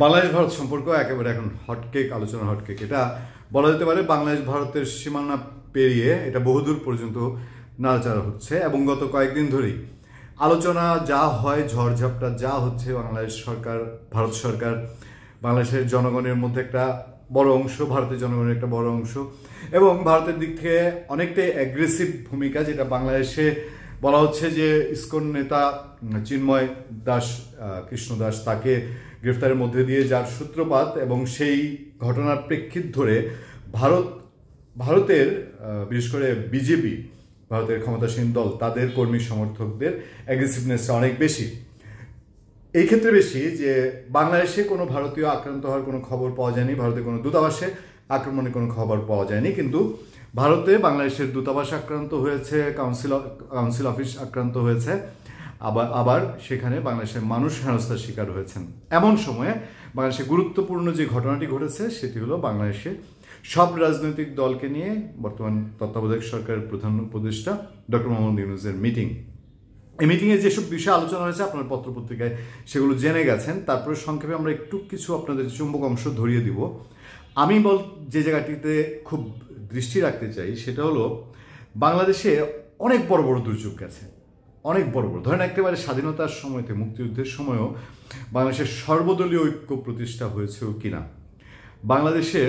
বাংলাদেশ ভারত সম্পর্ক একেবারে এখন হটকেক, আলোচনার হটকেক। এটা বলা যেতে পারে বাংলাদেশ ভারতের সীমানা পেরিয়ে এটা বহুদূর পর্যন্ত নাড়াচাড়া হচ্ছে এবং গত কয়েকদিন ধরেই আলোচনা যা হয়, ঝড়ঝাপটা যা হচ্ছে, বাংলাদেশ সরকার, ভারত সরকার, বাংলাদেশের জনগণের মধ্যে একটা বড় অংশ, ভারতের জনগণের একটা বড় অংশ এবং ভারতের দিক থেকে অনেকটাই অ্যাগ্রেসিভ ভূমিকা, যেটা বাংলাদেশে বলা হচ্ছে যে ইসকন নেতা চিন্ময় দাস, কৃষ্ণ দাস, তাকে গ্রেফতারের মধ্যে দিয়ে যার সূত্রপাত এবং সেই ঘটনার প্রেক্ষিত ধরে ভারতের বিশেষ করে বিজেপি, ভারতের ক্ষমতাসীন দল, তাদের কর্মী সমর্থকদের অ্যাগ্রেসিভনেসটা অনেক বেশি। এই ক্ষেত্রে বেশি যে বাংলাদেশে কোনো ভারতীয় আক্রান্ত হওয়ার কোনো খবর পাওয়া যায়নি, ভারতের কোনো দূতাবাসে আক্রমণের কোনো খবর পাওয়া যায়নি, কিন্তু ভারতে বাংলাদেশের দূতাবাস আক্রান্ত হয়েছে, কাউন্সিল অফিস আক্রান্ত হয়েছে, আবার সেখানে বাংলাদেশের মানুষ হেনস্থার শিকার হয়েছেন। এমন সময়ে বাংলাদেশে গুরুত্বপূর্ণ যে ঘটনাটি ঘটেছে সেটি হলো বাংলাদেশে সব রাজনৈতিক দলকে নিয়ে বর্তমান তত্ত্বাবধায়ক সরকারের প্রধান উপদেষ্টা ডক্টর মোহাম্মদ ইউনূসের মিটিং। এই মিটিংয়ে যেসব বিষয় আলোচনা হয়েছে আপনার পত্রপত্রিকায় সেগুলো জেনে গেছেন। তারপরে সংক্ষেপে আমরা একটু কিছু আপনাদের চুম্বক অংশ ধরিয়ে দিব। আমি যে জায়গাটিতে খুব দৃষ্টি রাখতে চাই সেটা হলো বাংলাদেশে অনেক বড় বড় দুর্যোগ গেছে, অনেক বড় বড়, ধরেন একেবারে স্বাধীনতার সময়তে, মুক্তিযুদ্ধের সময়ও বাংলাদেশের সর্বদলীয় ঐক্য প্রতিষ্ঠা হয়েছেও কিনা। বাংলাদেশে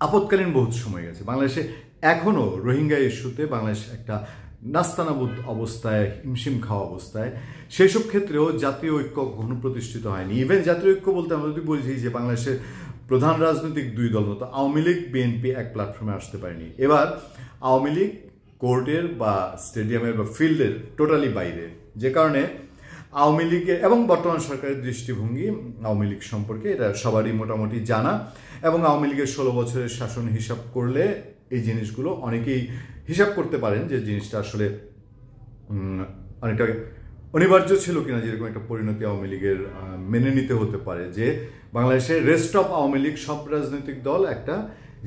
আপৎকালীন বহুত সময় গেছে, বাংলাদেশে এখনও রোহিঙ্গা ইস্যুতে বাংলাদেশ একটা নাস্তানাবুদ অবস্থায়, হিমশিম খাওয়া অবস্থায়। সেই সব ক্ষেত্রেও জাতীয় ঐক্য কখনো প্রতিষ্ঠিত হয়নি। ইভেন জাতীয় ঐক্য বলতে আমরা যদি বলছি যে বাংলাদেশের প্রধান রাজনৈতিক দুই দল মতো আওয়ামী লীগ, বিএনপি এক প্ল্যাটফর্মে আসতে পারেনি। এবার আওয়ামী লীগ কোর্টের বা স্টেডিয়ামের বা ফিল্ডের টোটালি বাইরে, যে কারণে আওয়ামী লীগের এবং বর্তমান সরকারের দৃষ্টিভঙ্গি আওয়ামী লীগ সম্পর্কে এটা সবারই মোটামুটি জানা এবং আওয়ামী লীগের 16 বছরের শাসন হিসাব করলে এই জিনিসগুলো অনেকেই হিসাব করতে পারেন যে জিনিসটা আসলে অনেকটা অনিবার্য ছিল কিনা, যেরকম একটা পরিণতি আওয়ামী লীগের মেনে নিতে হতে পারে যে বাংলাদেশের রেস্ট অফ আওয়ামী লীগ, সব রাজনৈতিক দল একটা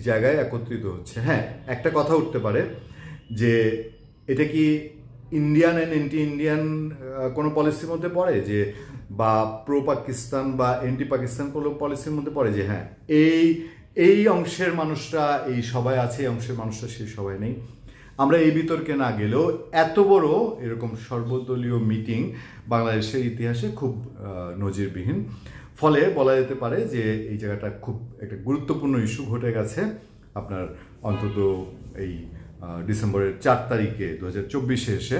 জায়গায় একত্রিত হচ্ছে। হ্যাঁ, একটা কথা উঠতে পারে যে এটা কি ইন্ডিয়ান অ্যান্ড এন্টি ইন্ডিয়ান কোনো পলিসির মধ্যে পড়ে, যে বা প্রো পাকিস্তান বা এন্টি পাকিস্তান কোনো পলিসির মধ্যে পড়ে, যে হ্যাঁ এই অংশের মানুষরা এই সবাই আছে, এই অংশের মানুষরা সেই সবাই নেই। আমরা এই বিতর্কে না গেলেও এত বড় এরকম সর্বদলীয় মিটিং বাংলাদেশের ইতিহাসে খুব নজিরবিহীন। ফলে বলা যেতে পারে যে এই জায়গাটা খুব একটা গুরুত্বপূর্ণ ইস্যু ঘটে গেছে আপনার অন্তত এই ডিসেম্বরের 4 তারিখে 2024-এ এসে।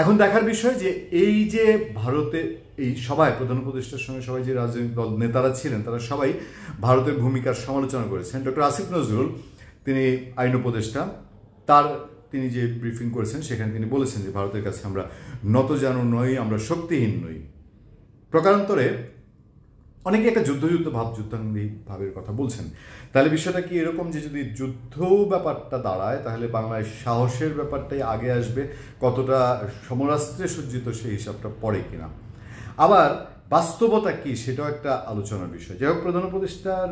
এখন দেখার বিষয় যে এই যে ভারতে এই সবাই, প্রধান উপদেষ্টার সঙ্গে সবাই যে রাজনৈতিক দল নেতারা ছিলেন তারা সবাই ভারতের ভূমিকার সমালোচনা করেছেন। ডক্টর আসিফ নজরুল, তিনি আইন উপদেষ্টা, তিনি যে ব্রিফিং করেছেন সেখানে তিনি বলেছেন যে ভারতের কাছে আমরা নতজানু নই, আমরা শক্তিহীন নই। প্রকারান্তরে অনেকে একটা যুদ্ধ যুদ্ধাঙ্গী ভাবের কথা বলছেন। তাহলে বিষয়টা কি এরকম যে যদি যুদ্ধ ব্যাপারটা দাঁড়ায় তাহলে বাংলাদেশ সাহসের ব্যাপারটাই আগে আসবে, কতটা সমরাস্ত্রে সজ্জিত সেই হিসাবটা পড়ে কিনা। আবার বাস্তবতা কি সেটাও একটা আলোচনার বিষয়। যাই হোক, প্রধান উপদেষ্টার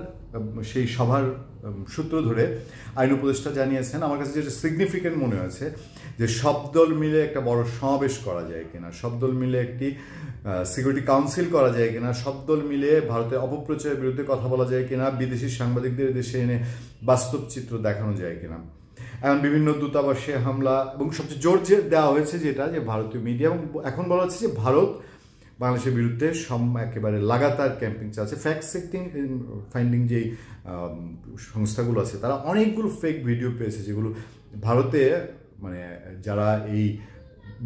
সেই সভার সূত্র ধরে আইন উপদেষ্টা জানিয়েছেন, আমার কাছে যেটা সিগনিফিকেন্ট মনে হয়েছে যে সব দল মিলে একটা বড় সমাবেশ করা যায় কিনা, সব দল মিলে একটি সিকিউরিটি কাউন্সিল করা যায় কিনা, সব দল মিলে ভারতের অপপ্রচারের বিরুদ্ধে কথা বলা যায় কিনা, বিদেশি সাংবাদিকদের দেশে এনে বাস্তব চিত্র দেখানো যায় কিনা। এখন বিভিন্ন দূতাবাসে হামলা এবং সবচেয়ে জোর দেওয়া হয়েছে যেটা যে ভারতীয় মিডিয়া, এবং এখন বলা হচ্ছে যে ভারত বাংলাদেশের বিরুদ্ধে একেবারে লাগাতার ক্যাম্পিং চালাচ্ছে। ফ্যাক্ট ফাইন্ডিং যেই সংস্থাগুলো আছে তারা অনেকগুলো ফেক ভিডিও পেয়েছে যেগুলো ভারতে মানে যারা এই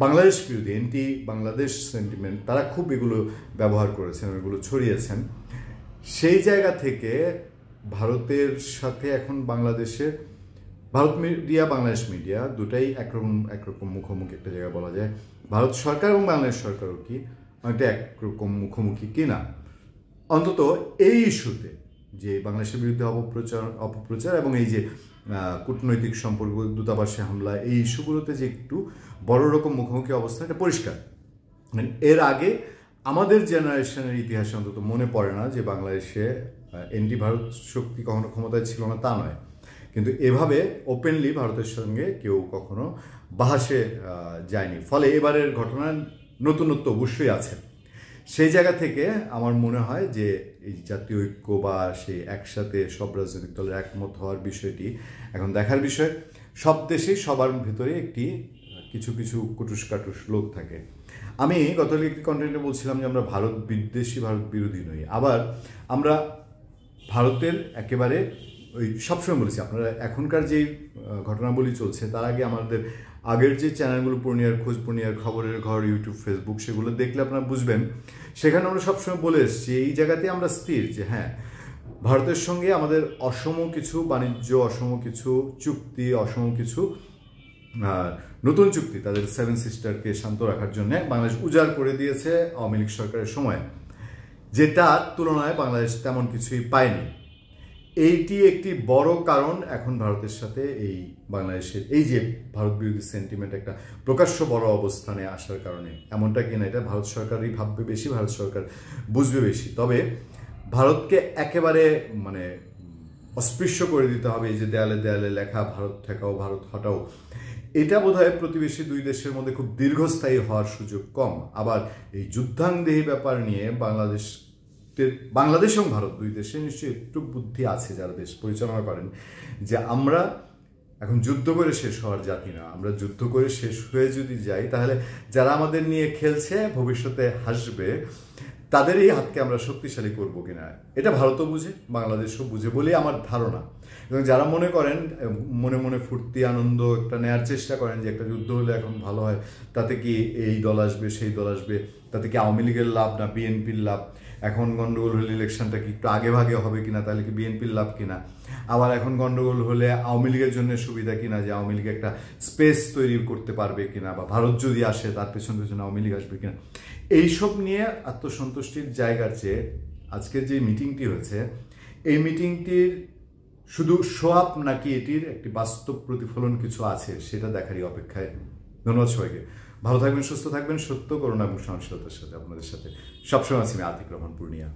বাংলাদেশ বিরোধী এন্টি বাংলাদেশ সেন্টিমেন্ট তারা খুব এগুলো ব্যবহার করেছেন, এগুলো ছড়িয়েছেন। সেই জায়গা থেকে ভারতের সাথে এখন বাংলাদেশের ভারত মিডিয়া, বাংলাদেশ মিডিয়া দুটাই একরকম মুখোমুখি একটা জায়গা বলা যায়। ভারত সরকার এবং বাংলাদেশ সরকারও কি অনেকটা একরকম মুখোমুখি কিনা, অন্তত এই ইস্যুতে যে বাংলাদেশের বিরুদ্ধে অপপ্রচার এবং এই যে কূটনৈতিক সম্পর্ক, দূতাবাসে হামলা, এই ইস্যুগুলোতে যে একটু বড় রকম মুখোমুখি অবস্থা, এটা পরিষ্কার। এর আগে আমাদের জেনারেশনের ইতিহাসে অন্তত মনে পড়ে না যে বাংলাদেশে এন্টি ভারত শক্তি কখনো ক্ষমতায় ছিল না, তা নয়, কিন্তু এভাবে ওপেনলি ভারতের সঙ্গে কেউ কখনো বাহাসে যায়নি। ফলে এবারের ঘটনার নতুনত্ব অবশ্যই আছে। সেই জায়গা থেকে আমার মনে হয় যে এই জাতীয় ঐক্য বা সেই একসাথে সব রাজনৈতিক দলের একমত হওয়ার বিষয়টি এখন দেখার বিষয়। সব দেশেই সবার ভিতরে একটি কিছু কিছু কুটুস কাটুস লোক থাকে। আমি গতকাল একটি কন্টেন্টে বলছিলাম যে আমরা ভারত বিদ্বেষী, ভারত বিরোধী নই, আবার আমরা ভারতের একেবারে ওই সবসময় বলেছি আপনারা এখনকার যে ঘটনাবলী চলছে তার আগে আমাদের আগের যে চ্যানেলগুলো পূর্ণিয়ার খোঁজ, পূর্ণিয়ার খবরের ঘর, ইউটিউব, ফেসবুক, সেগুলো দেখলে আপনারা বুঝবেন সেখানে আমরা সবসময় বলে এসেছি এই জায়গাতে আমরা স্থির যে হ্যাঁ, ভারতের সঙ্গে আমাদের অসম কিছু বাণিজ্য, অসম কিছু চুক্তি, অসম কিছু নতুন চুক্তি তাদের 7 সিস্টারকে শান্ত রাখার জন্য বাংলাদেশ উজাড় করে দিয়েছে আওয়ামী লীগ সরকারের সময়, যেটার তুলনায় বাংলাদেশ তেমন কিছুই পায়নি। এইটি একটি বড় কারণ এখন ভারতের সাথে এই বাংলাদেশের এই যে ভারত বিরোধী সেন্টিমেন্ট একটা প্রকাশ্য বড় অবস্থানে আসার কারণে। এমনটা কিনা এটা ভারত সরকারই ভাববে বেশি, ভারত সরকার বুঝবে বেশি। তবে ভারতকে একেবারে মানে অস্পৃশ্য করে দিতে হবে, এই যে দেয়ালে দেয়ালে লেখা ভারত ঠেকাও, ভারত হটাও, এটা বোধহয় প্রতিবেশী দুই দেশের মধ্যে খুব দীর্ঘস্থায়ী হওয়ার সুযোগ কম। আবার এই যুদ্ধাংদেহী ব্যাপার নিয়ে বাংলাদেশ এবং ভারত দুই দেশে নিশ্চয়ই একটু বুদ্ধি আছে যারা দেশ পরিচালনা করেন, যে আমরা এখন যুদ্ধ করে শেষ হওয়ার জাতি না। আমরা যুদ্ধ করে শেষ হয়ে যদি যাই তাহলে যারা আমাদের নিয়ে খেলছে ভবিষ্যতে হাসবে, তাদের এই হাতকে আমরা শক্তিশালী করবো কিনা এটা ভারতও বুঝে, বাংলাদেশও বুঝে বলেই আমার ধারণা। এবং যারা মনে করেন মনে মনে ফুর্তি আনন্দ একটা নেওয়ার চেষ্টা করেন যে একটা যুদ্ধ হলে এখন ভালো হয়, তাতে কি এই দল আসবে সেই দল আসবে, তাতে কি আওয়ামী লীগের লাভ না বিএনপির লাভ, এখন গন্ডগোল হলে ইলেকশনটা কি একটু আগে ভাগে হবে কিনা, তাহলে কি বিএনপির লাভ কিনা, আবার এখন গন্ডগোল হলে আওয়ামী লীগের জন্য সুবিধা কিনা, যে আওয়ামী লীগ একটা স্পেস তৈরি করতে পারবে কিনা, বা ভারত যদি আসে তার পেছন পেছনে আওয়ামী লীগ আসবে কিনা, এইসব নিয়ে আত্মসন্তুষ্টির জায়গার চেয়ে আজকের যে মিটিংটি হয়েছে এই মিটিংটির শুধু শো আপ নাকি এটির একটি বাস্তব প্রতিফলন কিছু আছে সেটা দেখারই অপেক্ষায়। ধন্যবাদ সবাইকে। ভালো থাকবেন, সুস্থ থাকবেন, সত্য, করুণা এবং সহনশীলতার সাথে আপনাদের সাথে সবসময় আছি আমি আতিক রহমান পূর্ণিয়া।